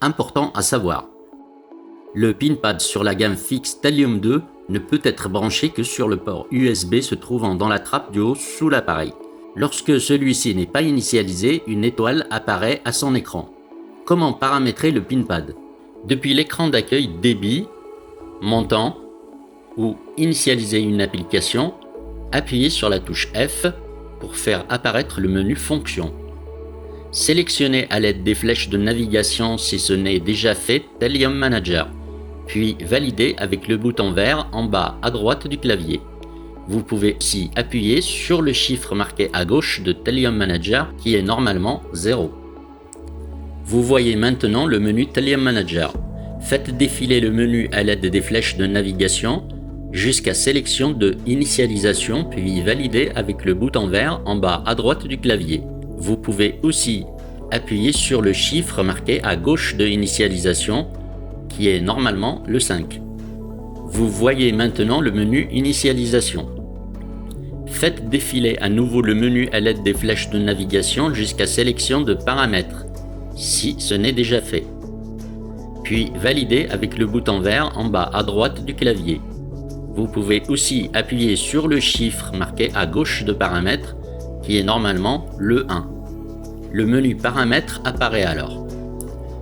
Important à savoir. Le pinpad sur la gamme fixe Thallium 2 ne peut être branché que sur le port USB se trouvant dans la trappe du haut sous l'appareil. Lorsque celui-ci n'est pas initialisé, une étoile apparaît à son écran. Comment paramétrer le pinpad? Depuis l'écran d'accueil débit, montant ou initialiser une application, appuyez sur la touche F pour faire apparaître le menu Fonctions. Sélectionnez à l'aide des flèches de navigation si ce n'est déjà fait Thallium Manager, puis validez avec le bouton vert en bas à droite du clavier. Vous pouvez aussi appuyer sur le chiffre marqué à gauche de Thallium Manager qui est normalement 0. Vous voyez maintenant le menu Thallium Manager. Faites défiler le menu à l'aide des flèches de navigation jusqu'à sélection de initialisation puis validez avec le bouton vert en bas à droite du clavier. Vous pouvez aussi appuyer sur le chiffre marqué à gauche de initialisation qui est normalement le 5. Vous voyez maintenant le menu initialisation. Faites défiler à nouveau le menu à l'aide des flèches de navigation jusqu'à sélection de paramètres, si ce n'est déjà fait. Puis validez avec le bouton vert en bas à droite du clavier. Vous pouvez aussi appuyer sur le chiffre marqué à gauche de paramètres, qui est normalement le 1. Le menu paramètres apparaît alors.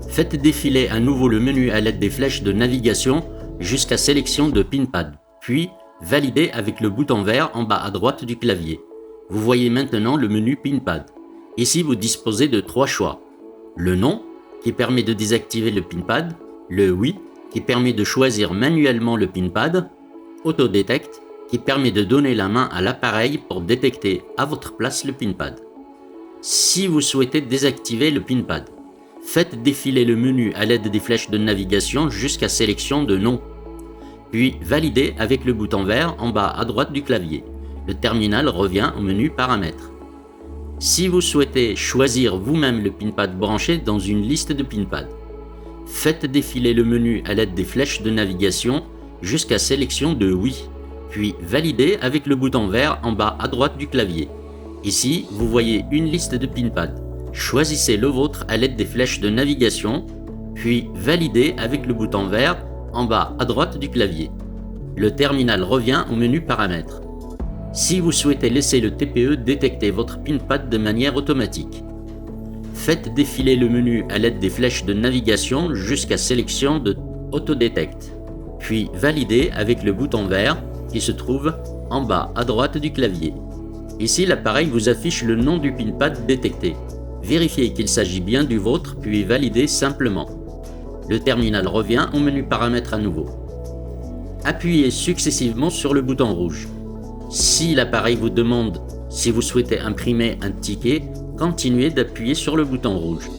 Faites défiler à nouveau le menu à l'aide des flèches de navigation jusqu'à sélection de pinpad, puis validez avec le bouton vert en bas à droite du clavier. Vous voyez maintenant le menu pinpad. Ici, vous disposez de 3 choix. Le non, qui permet de désactiver le pinpad, le oui, qui permet de choisir manuellement le pinpad, Auto-Detect, qui permet de donner la main à l'appareil pour détecter à votre place le pinpad. Si vous souhaitez désactiver le pinpad, faites défiler le menu à l'aide des flèches de navigation jusqu'à sélection de non, puis validez avec le bouton vert en bas à droite du clavier. Le terminal revient au menu paramètres. Si vous souhaitez choisir vous-même le pinpad branché dans une liste de pinpads, faites défiler le menu à l'aide des flèches de navigation jusqu'à sélection de oui, puis validez avec le bouton vert en bas à droite du clavier. Ici, vous voyez une liste de pinpads. Choisissez le vôtre à l'aide des flèches de navigation, puis validez avec le bouton vert en bas à droite du clavier. Le terminal revient au menu paramètres. Si vous souhaitez laisser le TPE détecter votre pinpad de manière automatique, faites défiler le menu à l'aide des flèches de navigation jusqu'à sélection de Auto-Detect, puis validez avec le bouton vert qui se trouve en bas à droite du clavier. Ici, l'appareil vous affiche le nom du pinpad détecté. Vérifiez qu'il s'agit bien du vôtre, puis validez simplement. Le terminal revient au menu paramètres à nouveau. Appuyez successivement sur le bouton rouge. Si l'appareil vous demande si vous souhaitez imprimer un ticket, continuez d'appuyer sur le bouton rouge.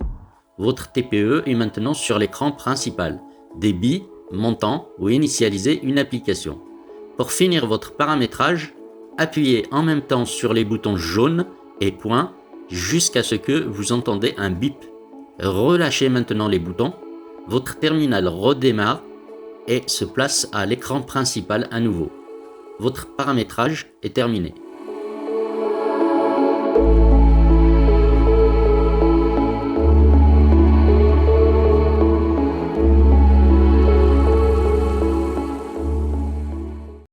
Votre TPE est maintenant sur l'écran principal. Débit, montant ou initialiser une application. Pour finir votre paramétrage, appuyez en même temps sur les boutons jaune et point jusqu'à ce que vous entendez un bip. Relâchez maintenant les boutons. Votre terminal redémarre et se place à l'écran principal à nouveau. Votre paramétrage est terminé.